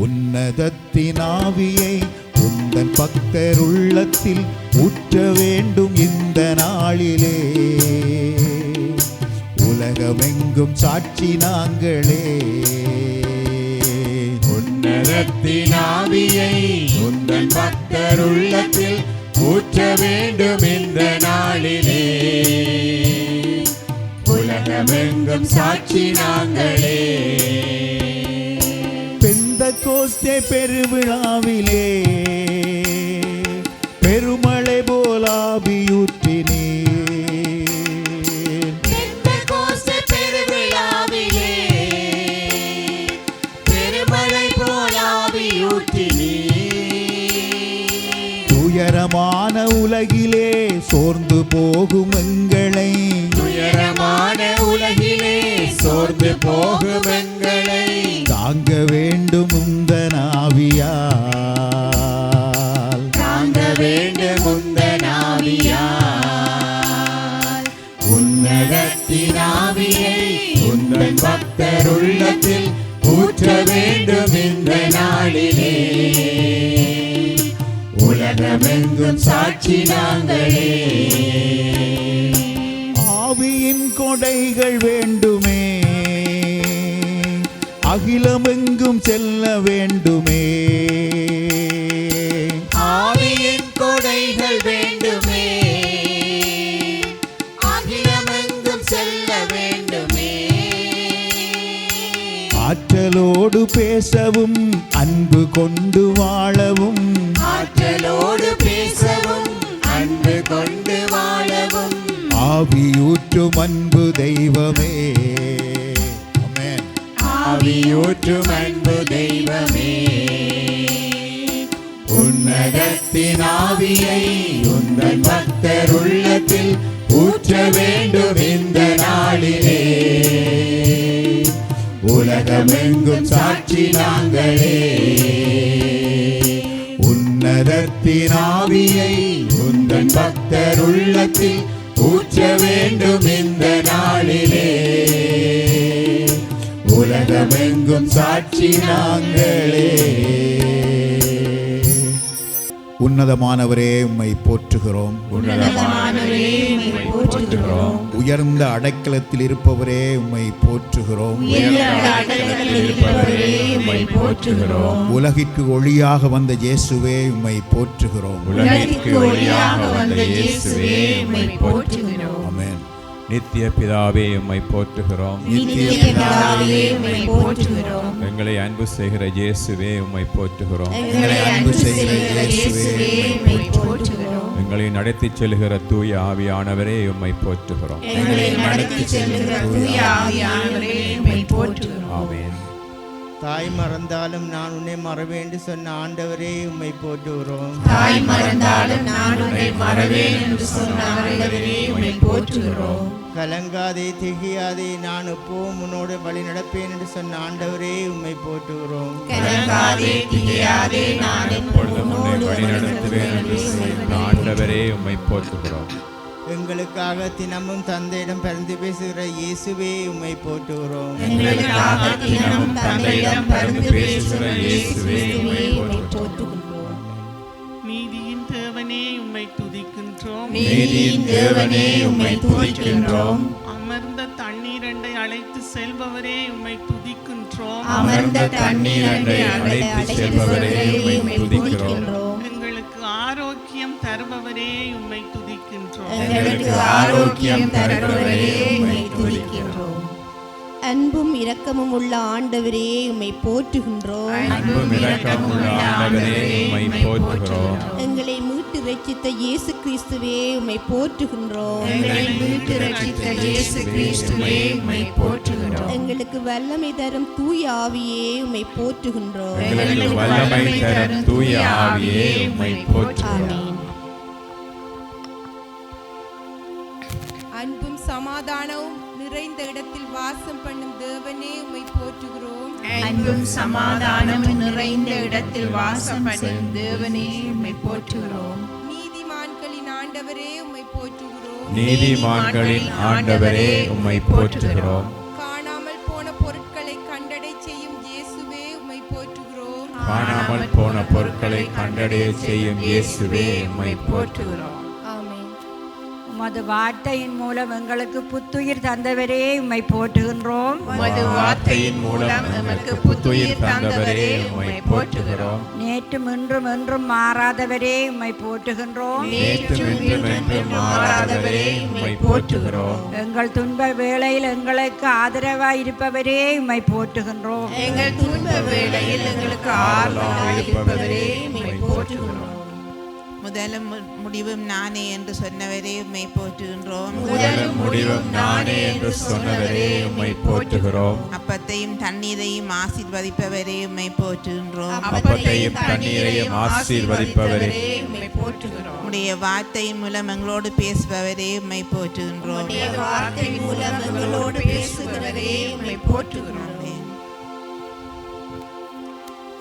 உன்னதத்தின் ஆவியை உந்தன் பக்தர் உள்ளத்தில் ஊற்ற வேண்டும் இந்த நாளிலே. உலகமெங்கும் சாட்சி நாங்களே. உன்னதத்தின் ஆவியை உந்தன் பக்தர் உள்ளத்தில் ஊற்ற வேண்டும் இந்த நாளிலே. உலகமெங்கும் சாட்சி நாங்களே. பெந்தெகோஸ்தே பெருவிழாவிலே பெருமழை போல் ஆவியூற்றினே. பெந்தெகோஸ்தே பெருவிழாவிலே பெருமழை போல் ஆவியூற்றினே. துயரமான உலகிலே சோர்ந்து போகும் எங்களை, துயரமான உலகிலே சோர்ந்து போகும் எங்களை தாங்க வேண்டும் உந்தன் ஆவியால், தாங்க வேண்டும் உந்தன் ஆவியால். உன்னதத்தின் ஆவியை உந்தன் பக்தர் உள்ளத்தில் ஊற்ற வேண்டும் இந்த நாளிலே. உலகமெங்கும் சாட்சி நாங்களே. ஆவியின் கொடைகள் வேண்டுமே, அகிலமெங்கும் செல்ல வேண்டுமே. ஆவியின் கொடைகள் வேண்டுமே, அகிலமெங்கும் செல்ல வேண்டுமே. ஆற்றலோடு பேசவும் அன்பு கொண்டு வாழவும், ஆற்றலோடு பேசவும் அன்பு கொண்டு வாழவும் ஆவியூற்றும் அன்பு தெய்வமே. ஆமென். ஆவியூற்றும் அன்பு தெய்வமே. உன்னதத்தின் ஆவியை உந்தன் பக்தர் உள்ளத்தில் ஊற்ற வேண்டும் இந்த நாளிலே. உலகமெங்கும் சாட்சி நாங்களே. உன்னதத்தின் ஆவியை உந்தன் பக்தர் உள்ளத்தில் ஊற்ற வேண்டும் இந்த நாளிலே. உலகமெங்கும் சாட்சி நாங்களே. உன்னதமானவரே உம்மை போற்றுகிறோம். உன்னதமானவரே உம்மை போற்றுகிறோம். உயர்ந்த அடைக்கலத்தில் இருப்பவரே உம்மை போற்றுகிறோம். உயர்ந்த அடைக்கலத்தில் இருப்பவரே உம்மை போற்றுகிறோம். உலகிற்கு ஒளியாக வந்த இயேசுவே உம்மை போற்றுகிறோம். உலகிற்கு ஒளியாக வந்த இயேசுவே உம்மை போற்றுகிறோம். ஆமென். நித்திய பிதாவே உம்மை போற்றுகிறோம். நித்திய பிதாவே உம்மை போற்றுகிறோம். எங்களை அன்பு செய்கிற இயேசுவே உம்மை போற்றுகிறோம். எங்களை அன்பு செய்கிற இயேசுவே உம்மை போற்றுகிறோம். எங்களை நடத்தி செல்கிற தூய ஆவியானவரே உம்மை போற்றுகிறோம். எங்களை நடத்தி செல்கிற தூய ஆவியானவரே உம்மை போற்றுகிறோம். ஆமென். தாய் மறந்தாலும் நான் உன்னை மறவேன் என்று சொன்ன ஆண்டவரே உம்மை போற்றுகிறோம். தாய் மறந்தாலும் நான் உன்னை மறவேன் என்று சொன்ன ஆண்டவரே உம்மை போற்றுகிறோம். கலங்காதே திகையாதே நான் எப்போவும் உன்னோடு வழி நடப்பேன் என்று சொன்ன ஆண்டவரே உம்மை போற்றுகிறோம். கலங்காதே திகையாதே நான் எப்பொழுதும் உன்னை வழிநடத்துவேன் என்று சொன்ன ஆண்டவரே உம்மை போற்றுகிறோம். எங்களுக்காக தினமும் தந்தையிடம் பரிந்து பேசுகிற இயேசுவே உம்மை போற்றுகிறோம். எங்களுக்காக தினமும் தந்தையிடம் பரிந்து பேசுகிற இயேசுவே உம்மை போற்றுகிறோம். நீதியின் தேவனே உம்மை துதிக்கின்றோம். நீதியின் தேவனே உம்மை துதிக்கின்றோம். அமர்ந்த தண்ணீரண்டை அழைத்து செல்பவரே உம்மை துதிக்கின்றோம். அமர்ந்த தண்ணீரண்டை அழைத்து செல்பவரே உம்மை துதிக்கிறோம். எங்களுக்கு ஆரோக்கியம் தருபவரே உம்மை துதிக்கின்றோம். எங்களுக்கு ஆரோக்கியம் தருபவரே உம்மை துதிக்கின்றோம். அன்பும் இரக்கமும் உள்ள ஆண்டவரே உம்மை போற்றுகின்றோம். அன்பும் இரக்கமும் உள்ள ஆண்டவரே உம்மை போற்றுகிறோம். எங்களை மீட்டு ரட்சித்த இயேசு கிறிஸ்துவே உம்மை போற்றுகின்றோம். எங்களை மீட்டு ரட்சித்த இயேசு கிறிஸ்துவே உம்மை போற்றுகிறோம். எங்களுக்கு வல்லமை தரும் தூய ஆவியே உம்மை போற்றுகின்றோம். எங்களுக்கு வல்லமை தரும் தூய ஆவியே உம்மை போற்றுகிறோம். அன்பும் சமாதானமும் நிறைந்த இடத்தில் வாசம் பண்ணும் தேவனே உம்மை போற்றுகிறோம். அன்பும் சமாதானமும் நிறைந்த இடத்தில் வாசம் பண்ணும் தேவனே உம்மை போற்றுகிறோம். நீதிமான்களின் ஆண்டவரே உம்மை போற்றுகிறோம். நீதிமான்களின் ஆண்டவரே உம்மை போற்றுகிறோம். காணாமல் போன பொருட்களை கண்டடை செய்யும் இயேசுவே உம்மை போற்றுகிறோம். காணாமல் போன பொருட்களை கண்டடைய செய்யும் இயேசுவே உம்மை போற்றுகிறோம். ஆமென். உமது வார்த்தையின் மூலம் எங்களுக்கு புத்துயிர் தந்தவரே உம்மை போற்றுகின்றோம். உமது வார்த்தையின் மூலம் எமக்கு புத்துயிர் தந்தவரே உம்மை போற்றுகிறோம். நேற்றும் இன்றும் என்றும் மாறாதவரே உம்மை போற்றுகின்றோம். நேற்றும் இன்றும் என்றும் மாறாதவரே உம்மை போற்றுகிறோம். எங்கள் துன்ப வேளையில் எங்களுக்கு ஆதரவாய் இருப்பவரே உம்மை போற்றுகின்றோம். எங்கள் துன்ப வேளையில் எங்களுக்கு ஆறுதலாய் இருப்பவரே உம்மை போற்றுகிறோம். முதலும் முடிவும் நானே என்று சொன்னவரே உம்மை போற்றுகின்றோம். முதலும் முடிவும் நானே என்று சொன்னவரே உம்மை போற்றுகிறோம். அப்பத்தையும் தண்ணீரையும் ஆசீர்வதிப்பவரே உம்மை போற்றுகின்றோம். அப்பத்தையும் தண்ணீரையும் ஆசீர்வதிப்பவரே உம்மை போற்றுகிறோம். உம்முடைய வார்த்தையின் மூலம் எங்களோடு பேசுபவரே உம்மை போற்றுகின்றோம். உம்முடைய வார்த்தையின் மூலம் எங்களோடு பேசுகிறவரே உம்மை போற்றுகிறோம்.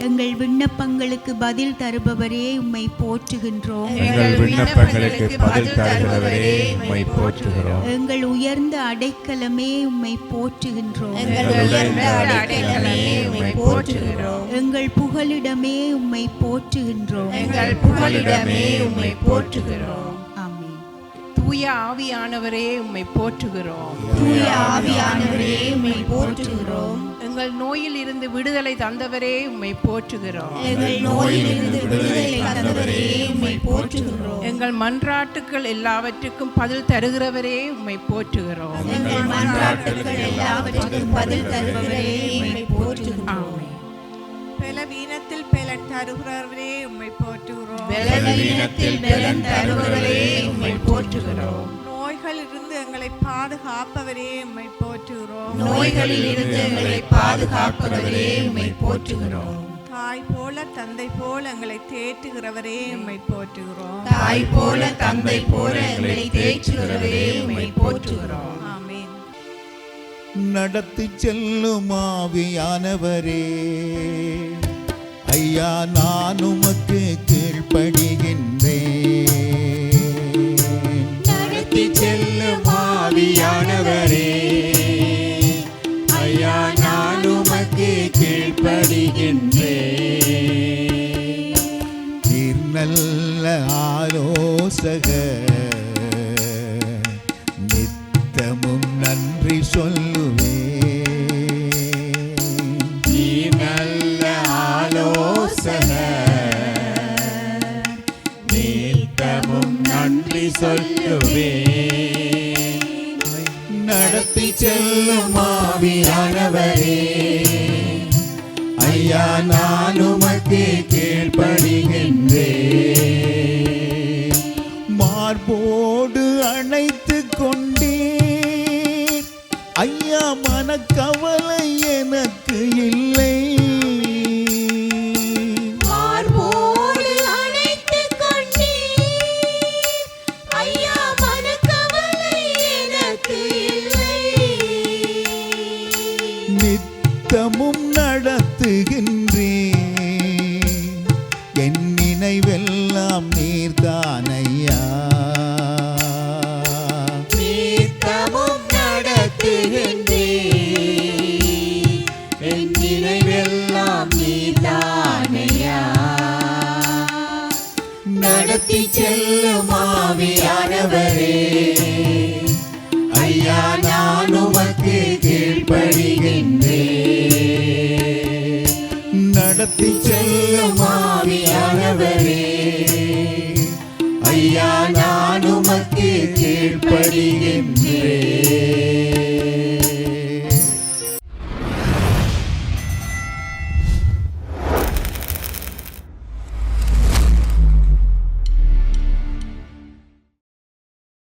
எங்கள் விண்ணப்பங்களுக்கு பதில் தருபவரே உம்மை போற்றுகின்றோம். எங்கள் விண்ணப்பங்களுக்கு பதில் தருகிறவரே உம்மை போற்றுகிறோம். எங்கள் உயர்ந்த அடைக்கலமே உம்மை போற்றுகின்றோம். எங்கள் உயர்ந்த அடைக்கலமே உம்மை போற்றுகிறோம். எங்கள் புகலிடமே உம்மை போற்றுகின்றோம். எங்கள் புகலிடமே உம்மை போற்றுகிறோம். ஆமென். தூய ஆவியானவரே உம்மை போற்றுகிறோம். தூய ஆவியானவரே உம்மை போற்றுகிறோம். எங்கள் நோயில் இருந்து விடுதலை தந்தவரே உம்மை போற்றுகிறோம். எங்கள் நோயிலிருந்து விடுதலை தந்தவரே உம்மை போற்றுகிறோம். எங்கள் மன்றாட்டுக்கள் எல்லாவற்றுக்கும் பதில் தருகிறவரே உம்மை போற்றுகிறோம். எங்கள் மன்றாட்டுக்கள் எல்லாவற்றுக்கும் பதில் தருபவரே உம்மை போற்றுகிறோம். பலவீனத்தில் பலன் தருகிறவரே உம்மை போற்றுகிறோம். பலவீனத்தில் பலன் தருகிறவரே உம்மை போற்றுகிறோம். நோய்களிலிருந்து எங்களை பாதுகாப்பவரே உம்மை போற்றுகிறோம். நோய்களில் இருந்து எங்களை பாதுகாக்கிறவரே உம்மை போற்றுகிறோம். தாய் போல தந்தை போல எங்களை தேற்றுகிறவரே உம்மை போற்றுகிறோம். தாய் போல தந்தை போல எங்களை தேற்றுகிறவரே உம்மை போற்றுகிறோம். ஆமென். நடத்தி செல்லும் ஆவியானவரே, ஐயா நான் உமக்கு கீழ்ப்படிகின்றேன். நடத்தி செல்லும் ஆவியானவரே, ஐயா நான் உமக்கு கீழ்ப்படிகின்றேன். நீர் நல்ல ஆலோசகர், நித்தமும் நன்றி சொல்லுவேன். நீ நல்ல ஆலோசகர், நித்தமும் நன்றி சொல்லுவேன். நடத்தி செல்லும் ஆவியானவரே, ஐயா நான் உமக்கு கீழ்ப்படிகின்றேன். மார்போடு அணைத்து கொண்டீர் ஐயா, மனக்கவலை எனக்கு இல்லை. மார்போடு அணைத்துக் கொண்டீர் ஐயா, மனக்கவலை எனக்கு இல்லை. நித்தமும் நடத்துகின்றேன், என் நினைவெல்லாம் நீர்தானையா. நித்தமும் நடத்துகின்றேன், என் நினைவெல்லாம் நீதானையா. நடத்தி செல்லும் ஆவியானவரே, ஐயா நான் உமக்கு கீழ்ப்படிகின்றேன். நடத்தி செல்லும் ஆவியானவரே, ஐயா நான் உமக்கு கீழ்ப்படிகின்றேன்.